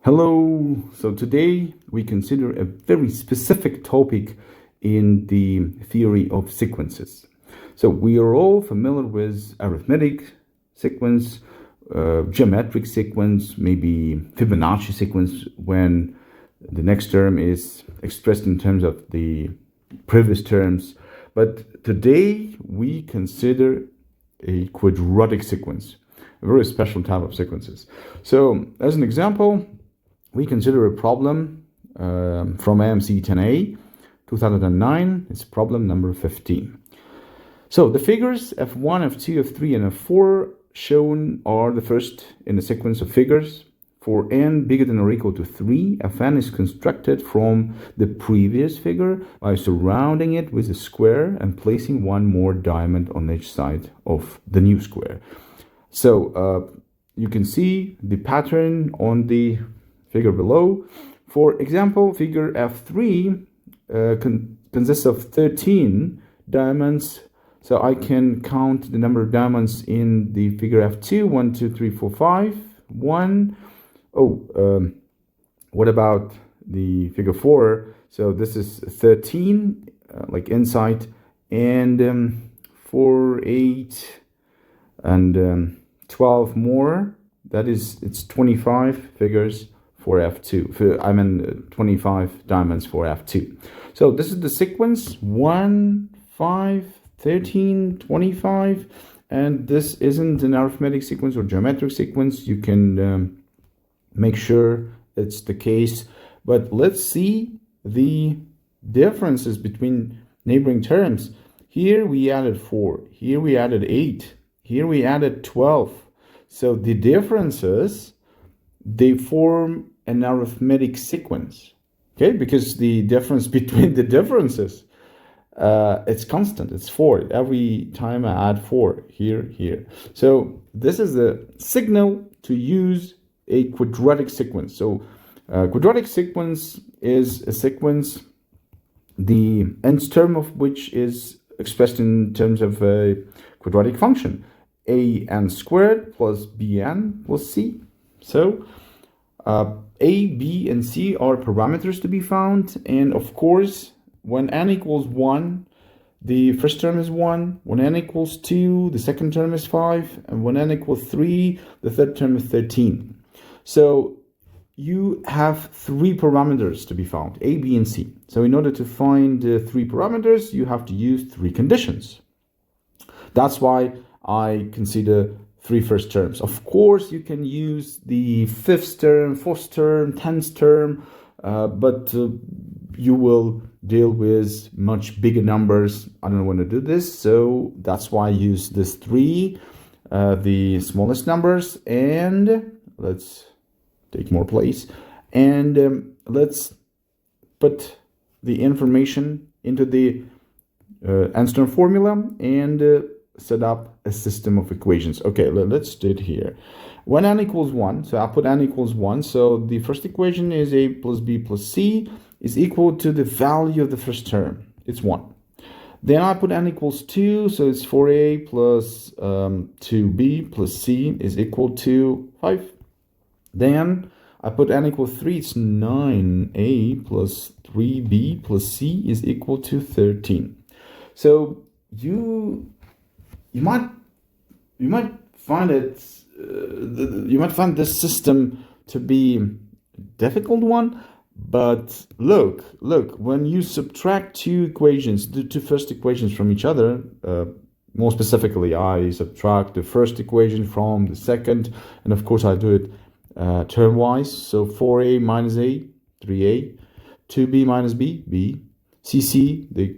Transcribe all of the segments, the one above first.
Hello. So today we consider a very specific topic in the theory of sequences. So we are all familiar with arithmetic sequence, geometric sequence, maybe Fibonacci sequence when the next term is expressed in terms of the previous terms. But today we consider a quadratic sequence, a very special type of sequences. So as an example, we consider a problem from AMC 10A 2009. It's problem number 15. So the figures F1, F2, F3, and F4 shown are the first in the sequence of figures. For n bigger than or equal to 3, Fn is constructed from the previous figure by surrounding it with a square and placing one more diamond on each side of the new square. So you can see the pattern on the figure below. For example, figure F3 consists of 13 diamonds. So I can count the number of diamonds in the figure F2. 1, 2, 3, 4, 5. 1. What about the figure 4? So this is 13, like inside, and 4, 8, and 12 more. That is, it's 25 figures for F2. 25 diamonds for F2. So this is the sequence 1, 5, 13, 25, and this isn't an arithmetic sequence or geometric sequence. You can make sure it's the case, but let's see the differences between neighboring terms. Here we added 4, here we added 8, here we added 12. So the differences, they form an arithmetic sequence, okay? Because the difference between the differences, it's constant, it's 4. Every time I add 4, here. So this is the signal to use a quadratic sequence. So quadratic sequence is a sequence, the nth term of which is expressed in terms of a quadratic function, an squared plus bn plus c. So a, b, and c are parameters to be found, and of course, when n equals 1, the first term is 1. When n equals 2, the second term is 5. And when n equals 3, the third term is 13. So you have 3 parameters to be found, a, b, and c. So in order to find 3 parameters, you have to use 3 conditions. That's why I consider 3 first terms. Of course, you can use the 5th term, 4th term, 10th term, but you will deal with much bigger numbers. I don't want to do this, so that's why I use this 3, the smallest numbers, and let's take more place, and let's put the information into the nth term formula and set up a system of equations. Okay, let's do it here. When n equals 1, so I put n equals 1, so the first equation is a plus b plus c is equal to the value of the first term. It's 1. Then I put n equals 2, so it's 4a plus 2b plus c is equal to 5. Then I put n equals 3, it's 9a plus 3b plus c is equal to 13. So you might find it you might find this system to be a difficult one, but look, when you subtract 2 equations, the 2 first equations from each other, more specifically, I subtract the first equation from the second, and of course I do it term-wise. So 4a minus a, 3a, 2b minus b, b, cc, they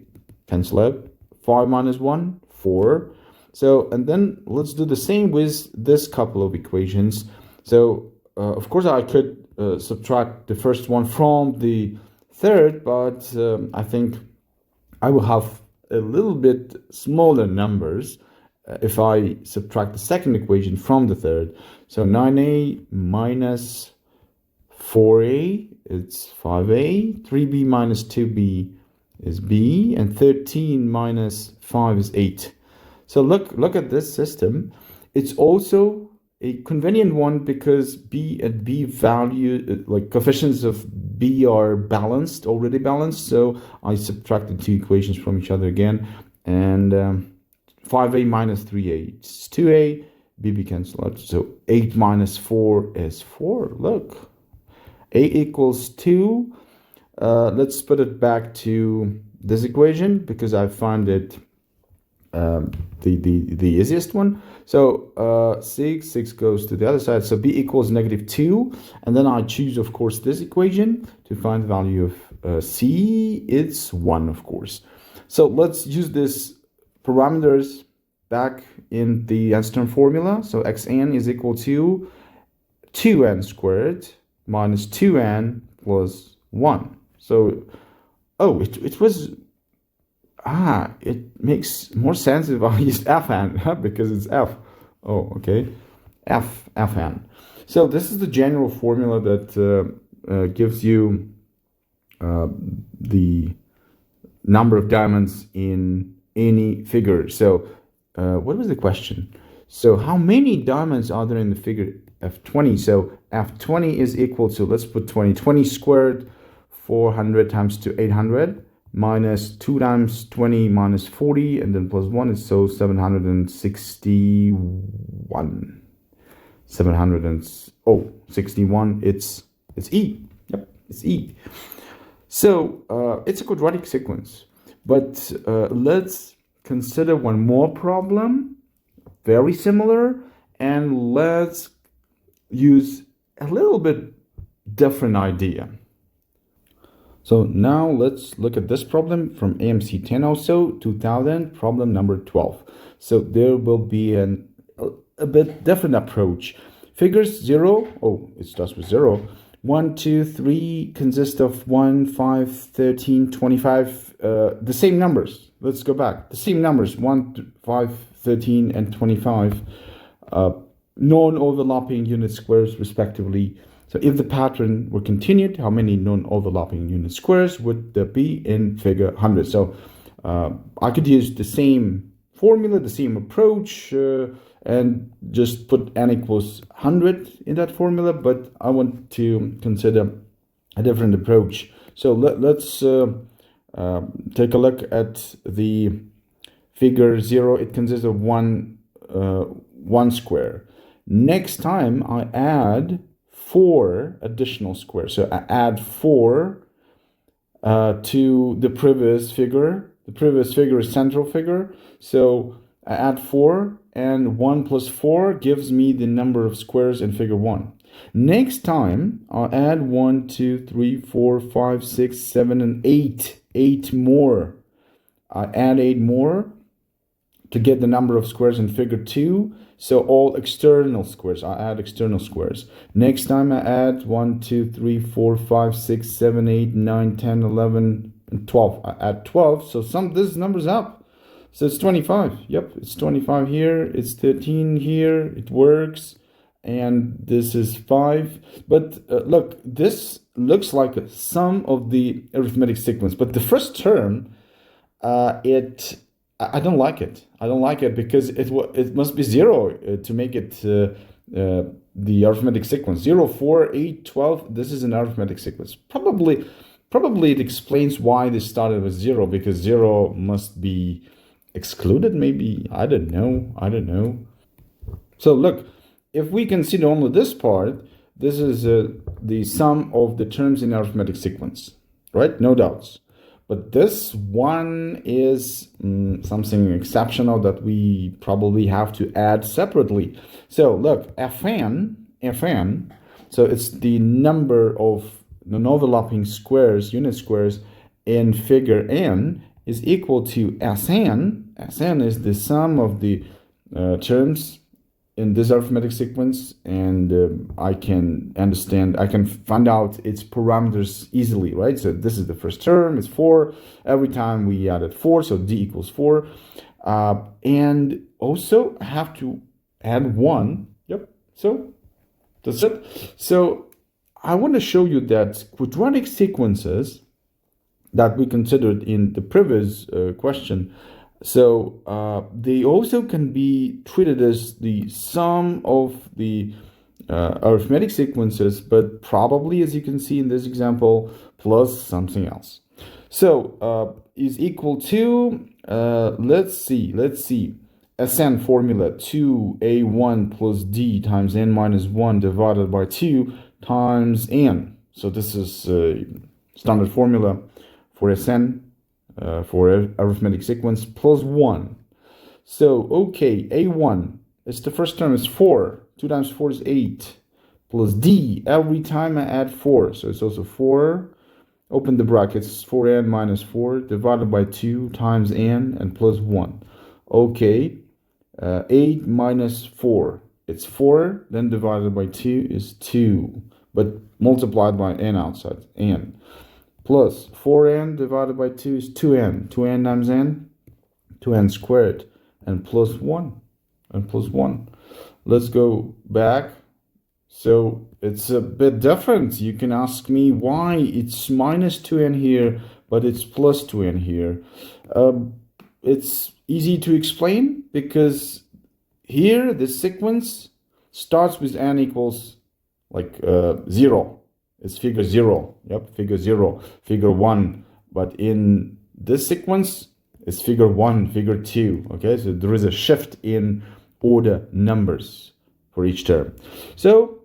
cancel out, 5 minus 1, 4. So, and then let's do the same with this couple of equations. So, of course, I could subtract the first one from the third, but I think I will have a little bit smaller numbers if I subtract the second equation from the third. So 9a minus 4a, it's 5a, 3b minus 2b is b, and 13 minus 5 is 8. So look at this system. It's also a convenient one because b and b value, like coefficients of b are balanced, already balanced. So I subtracted two equations from each other again, and 5a minus 3a is 2a, b cancel out. So 8 minus 4 is 4. Look, a equals 2. Let's put it back to this equation because I find it the easiest one. So 6 goes to the other side. So b equals -2. And then I choose, of course, this equation to find the value of c. It's 1, of course. So let's use this parameters back in the nth formula. So xn is equal to 2n squared minus 2n plus 1. So, oh, it was, it makes more sense if I use fn, because it's f. Oh, okay, fn. So this is the general formula that gives you the number of diamonds in any figure. So what was the question? So how many diamonds are there in the figure f20? So f20 is equal to, let's put 20 squared, 400 times to 800, minus 2 times 20 minus 40, and then plus 1 is so 761. 61, it's E. Yep, it's E. So it's a quadratic sequence. But let's consider one more problem, very similar, and let's use a little bit different idea. So now let's look at this problem from AMC 10 also, 2000, problem number 12. So there will be a bit different approach. Figures 0, it starts with 0. 1, 2, 3 consist of 1, 5, 13, 25, the same numbers. Let's go back. The same numbers, 1, 5, 13, and 25, non-overlapping unit squares respectively. So if the pattern were continued, how many non-overlapping unit squares would there be in figure 100? So I could use the same formula, the same approach, and just put n equals 100 in that formula, but I want to consider a different approach. So let's take a look at the figure 0. It consists of one square. Next time I add 4 additional squares. So I add 4 to the previous figure. The previous figure is central figure. So I add 4, and 1 plus 4 gives me the number of squares in figure 1. Next time I'll add 1, 2, 3, 4, 5, 6, 7, and 8. 8 more. I add 8 more to get the number of squares in figure 2. So all external squares, I add external squares. Next time I add 1, 2, 3, 4, 5, 6, 7, 8, 9, 10, 11, and 12. I add 12, so this number's up. So it's 25. Yep, it's 25 here. It's 13 here. It works. And this is 5. But look, this looks like a sum of the arithmetic sequence. But the first term, I don't like it. I don't like it because it must be 0 to make it the arithmetic sequence. 0, 4, 8, 12. This is an arithmetic sequence. Probably it explains why they started with 0, because 0 must be excluded, maybe. I don't know. So look, if we consider only this part, this is the sum of the terms in arithmetic sequence, right? No doubts. But this one is something exceptional that we probably have to add separately. So look, fn, so it's the number of non-overlapping squares, unit squares in figure n, is equal to Sn. Sn is the sum of the terms in this arithmetic sequence, and I can find out its parameters easily, right? So this is the first term, it's 4. Every time we added 4, so d equals 4. And also I have to add 1. Yep, so that's it. So I want to show you that quadratic sequences that we considered in the previous question So they also can be treated as the sum of the arithmetic sequences, but probably, as you can see in this example, plus something else. So is equal to, let's see, Sn formula 2a1 plus d times n minus 1 divided by 2 times n. So this is a standard formula for Sn for arithmetic sequence plus 1. So, okay, a1, it's the first term is 4. 2 times 4 is 8. Plus d, every time I add 4. So it's also 4. Open the brackets, 4n minus 4 divided by 2 times n and plus 1. Okay, 8 minus 4. It's 4, then divided by 2 is 2. But multiplied by n outside, n. Plus 4n divided by 2 is 2n. 2n times n, 2n squared. And plus 1. And plus 1. Let's go back. So it's a bit different. You can ask me why it's minus 2n here, but it's plus 2n here. It's easy to explain because here the sequence starts with n equals like 0. It's figure 0. Yep, figure 0, figure 1. But in this sequence, it's figure 1, figure 2. Okay, so there is a shift in order numbers for each term. So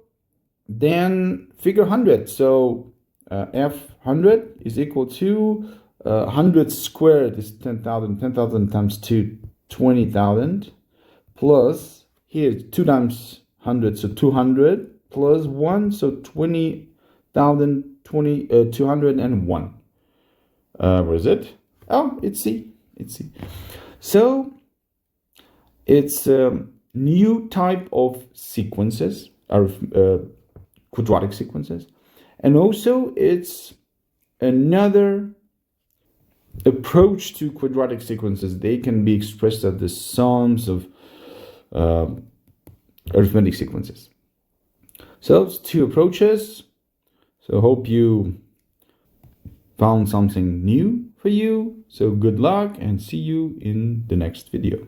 then figure 100. So f100 is equal to 100 squared is 10,000. 10,000 times 2, 20,000. Plus, here 2 times 100, so 200 plus 1, so 20,000, 201. Where is it? Oh, it's C. It's C. So it's a new type of sequences, or quadratic sequences, and also it's another approach to quadratic sequences. They can be expressed as the sums of arithmetic sequences. So it's two approaches. So hope you found something new for you. So good luck and see you in the next video.